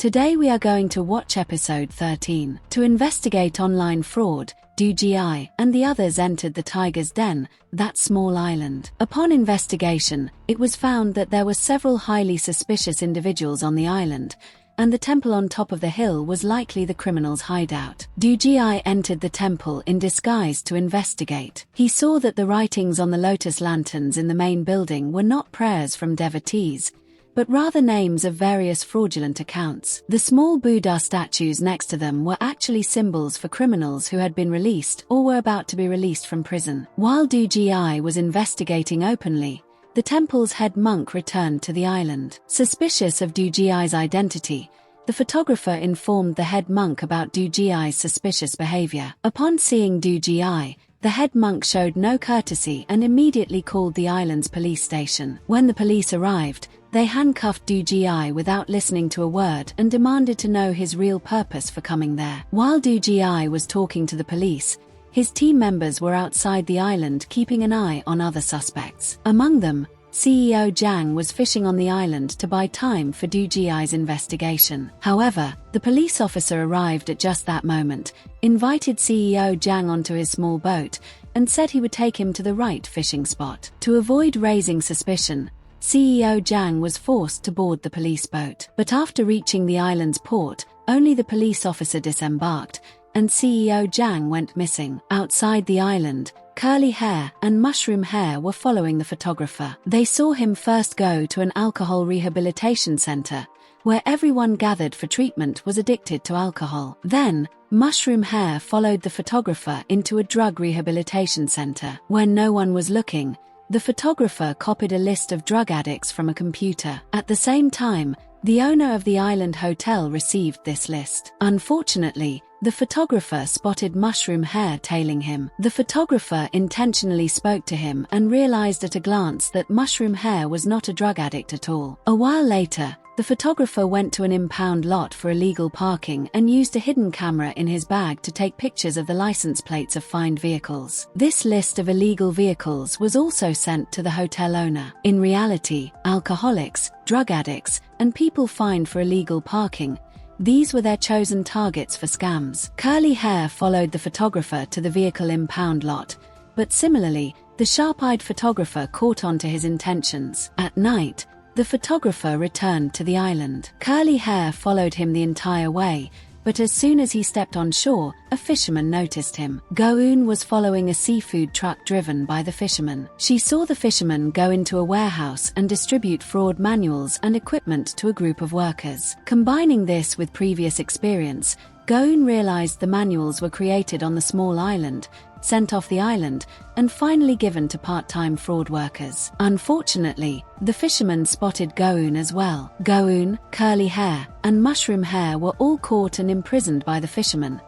Today we are going to watch episode 13. To investigate online fraud, DGI and the others entered the tiger's den, that small island. Upon investigation, it was found that there were several highly suspicious individuals on the island, and the temple on top of the hill was likely the criminals' hideout. DGI entered the temple in disguise to investigate. He saw that the writings on the lotus lanterns in the main building were not prayers from devotees, but rather names of various fraudulent accounts. The small Buddha statues next to them were actually symbols for criminals who had been released or were about to be released from prison. While DGI was investigating openly, the temple's head monk returned to the island. Suspicious of DGI's identity, the photographer informed the head monk about DGI's suspicious behavior. Upon seeing DGI, the head monk showed no courtesy and immediately called the island's police station. When the police arrived, they handcuffed DGI without listening to a word and demanded to know his real purpose for coming there. While DGI was talking to the police, his team members were outside the island keeping an eye on other suspects. Among them, CEO Zhang was fishing on the island to buy time for DGI's investigation. However, the police officer arrived at just that moment, invited CEO Zhang onto his small boat, and said he would take him to the right fishing spot. To avoid raising suspicion, CEO Zhang was forced to board the police boat. But after reaching the island's port, only the police officer disembarked, and CEO Zhang went missing. Outside the island, curly hair and mushroom hair were following the photographer. They saw him first go to an alcohol rehabilitation center, where everyone gathered for treatment was addicted to alcohol. Then, mushroom hair followed the photographer into a drug rehabilitation center. When no one was looking, the photographer copied a list of drug addicts from a computer. At the same time, the owner of the island hotel received this list. Unfortunately, the photographer spotted mushroom hair tailing him. The photographer intentionally spoke to him and realized at a glance that mushroom hair was not a drug addict at all. A while later, the photographer went to an impound lot for illegal parking and used a hidden camera in his bag to take pictures of the license plates of fined vehicles. This list of illegal vehicles was also sent to the hotel owner. In reality, alcoholics, drug addicts, and people fined for illegal parking, these were their chosen targets for scams. Curly hair followed the photographer to the vehicle impound lot, but similarly, the sharp-eyed photographer caught on to his intentions. At night, the photographer returned to the island. Curly hair followed him the entire way, but as soon as he stepped on shore, a fisherman noticed him. Go-eun was following a seafood truck driven by the fisherman. She saw the fisherman go into a warehouse and distribute fraud manuals and equipment to a group of workers. Combining this with previous experience, Go-eun realized the manuals were created on the small island, sent off the island, and finally given to part-time fraud workers. Unfortunately, the fisherman spotted Go-eun as well. Go-eun, curly hair, and mushroom hair were all caught and imprisoned by the fisherman.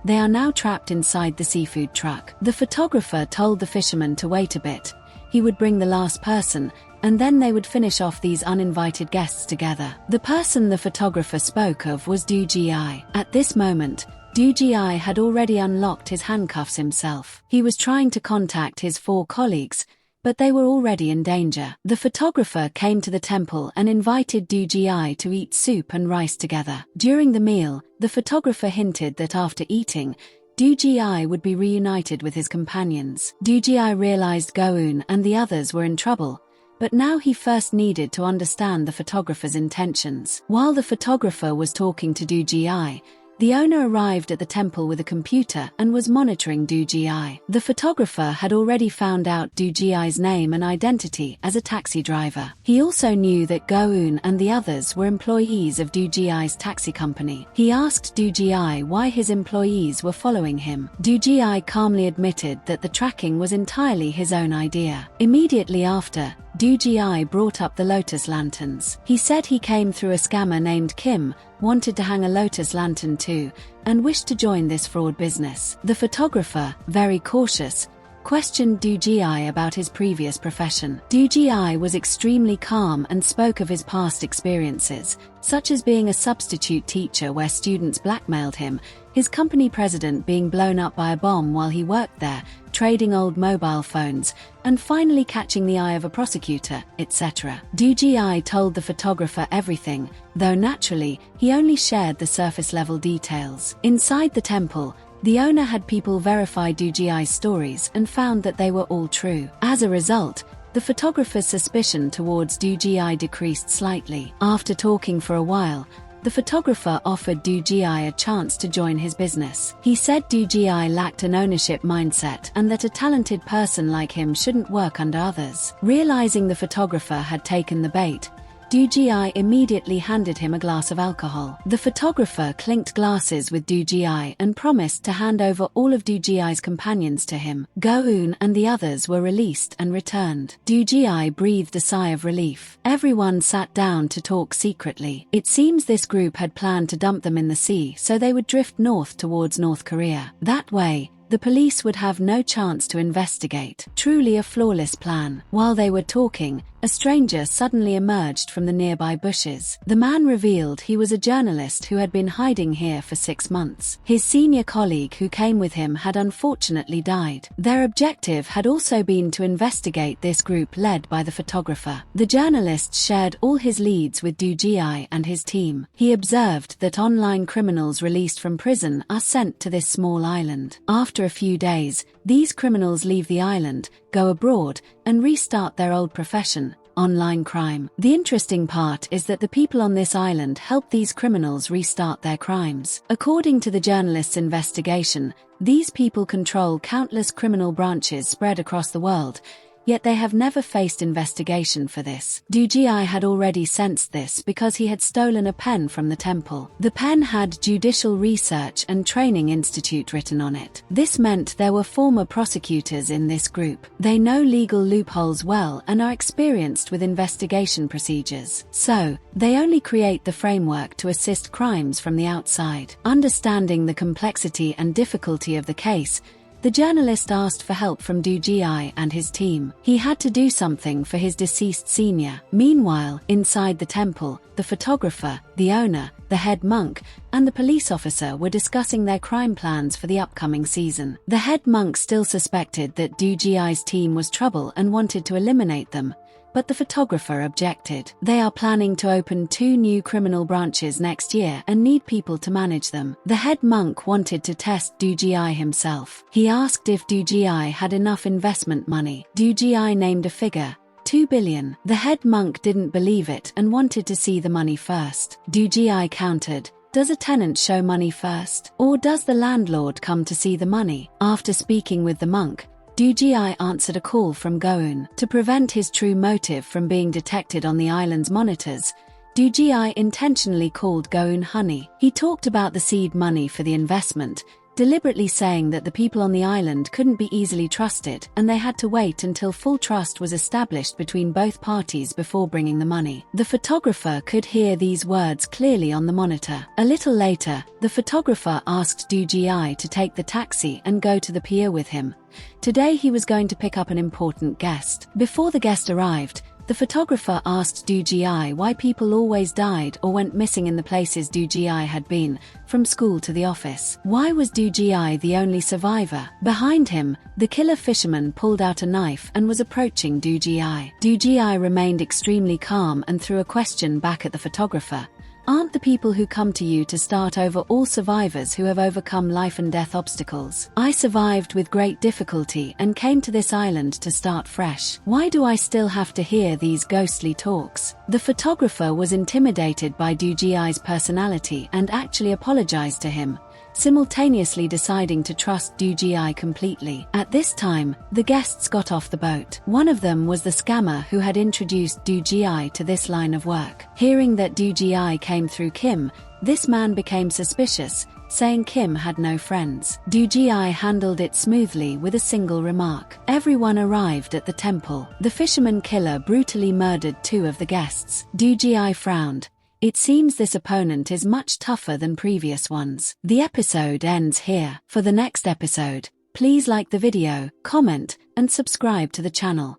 They are now trapped inside the seafood truck. The photographer told the fisherman to wait a bit. He would bring the last person, and then they would finish off these uninvited guests together. The person the photographer spoke of was DGI. At this moment, DGI had already unlocked his handcuffs himself. He was trying to contact his 4 colleagues, but they were already in danger. The photographer came to the temple and invited DGI to eat soup and rice together. During the meal, the photographer hinted that after eating, DGI would be reunited with his companions. DGI realized Go-eun and the others were in trouble, but now he first needed to understand the photographer's intentions. While the photographer was talking to DGI, the owner arrived at the temple with a computer and was monitoring DGI. The photographer had already found out DGI's name and identity as a taxi driver. He also knew that Go-eun and the others were employees of DGI's taxi company. He asked DGI why his employees were following him. DGI calmly admitted that the tracking was entirely his own idea. Immediately after, DGI brought up the lotus lanterns. He said he came through a scammer named Kim, wanted to hang a lotus lantern too, and wished to join this fraud business. The photographer, very cautious, questioned DGI about his previous profession. DGI was extremely calm and spoke of his past experiences, such as being a substitute teacher where students blackmailed him, his company president being blown up by a bomb while he worked there, trading old mobile phones, and finally catching the eye of a prosecutor, etc. DGI told the photographer everything, though naturally, he only shared the surface-level details. Inside the temple, the owner had people verify DGI's stories and found that they were all true. As a result, the photographer's suspicion towards DGI decreased slightly. After talking for a while, the photographer offered DGI a chance to join his business. He said DGI lacked an ownership mindset and that a talented person like him shouldn't work under others. Realizing the photographer had taken the bait, DGI immediately handed him a glass of alcohol. The photographer clinked glasses with DGI and promised to hand over all of DGI's companions to him. Go-eun and the others were released and returned. DGI breathed a sigh of relief. Everyone sat down to talk secretly. It seems this group had planned to dump them in the sea so they would drift north towards North Korea. That way, the police would have no chance to investigate. Truly a flawless plan. While they were talking, a stranger suddenly emerged from the nearby bushes. The man revealed he was a journalist who had been hiding here for 6 months. His senior colleague who came with him had unfortunately died. Their objective had also been to investigate this group led by the photographer. The journalist shared all his leads with DGI and his team. He observed that online criminals released from prison are sent to this small island. After a few days, these criminals leave the island, go abroad, and restart their old profession, online crime. The interesting part is that the people on this island help these criminals restart their crimes. According to the journalist's investigation, these people control countless criminal branches spread across the world, yet they have never faced investigation for this. DGI had already sensed this because he had stolen a pen from the temple. The pen had Judicial Research and Training Institute written on it. This meant there were former prosecutors in this group. They know legal loopholes well and are experienced with investigation procedures. So, they only create the framework to assist crimes from the outside. Understanding the complexity and difficulty of the case, the journalist asked for help from DGI and his team. He had to do something for his deceased senior. Meanwhile, inside the temple, the photographer, the owner, the head monk, and the police officer were discussing their crime plans for the upcoming season. The head monk still suspected that DGI's team was trouble and wanted to eliminate them, but the photographer objected. They are planning to open 2 new criminal branches next year and need people to manage them. The head monk wanted to test DGI himself. He asked if DGI had enough investment money. DGI named a figure, 2 billion. The head monk didn't believe it and wanted to see the money first. DGI countered, "Does a tenant show money first? Or does the landlord come to see the money?" After speaking with the monk, DGI answered a call from Go-eun. To prevent his true motive from being detected on the island's monitors, DGI intentionally called Go-eun Honey. He talked about the seed money for the investment, deliberately saying that the people on the island couldn't be easily trusted and they had to wait until full trust was established between both parties before bringing the money. The photographer could hear these words clearly on the monitor. A little later, the photographer asked DGI to take the taxi and go to the pier with him. Today he was going to pick up an important guest. Before the guest arrived, the photographer asked DGI why people always died or went missing in the places DGI had been, from school to the office. Why was DGI the only survivor? Behind him, the killer fisherman pulled out a knife and was approaching DGI. DGI remained extremely calm and threw a question back at the photographer. Aren't the people who come to you to start over all survivors who have overcome life and death obstacles? I survived with great difficulty and came to this island to start fresh. Why do I still have to hear these ghostly talks? The photographer was intimidated by DGI's personality and actually apologized to him, simultaneously deciding to trust DGI completely. At this time, the guests got off the boat. One of them was the scammer who had introduced DGI to this line of work. Hearing that DGI came through Kim, this man became suspicious, saying Kim had no friends. DGI handled it smoothly with a single remark. Everyone arrived at the temple. The fisherman killer brutally murdered 2 of the guests. DGI frowned. It seems this opponent is much tougher than previous ones. The episode ends here. For the next episode, please like the video, comment, and subscribe to the channel.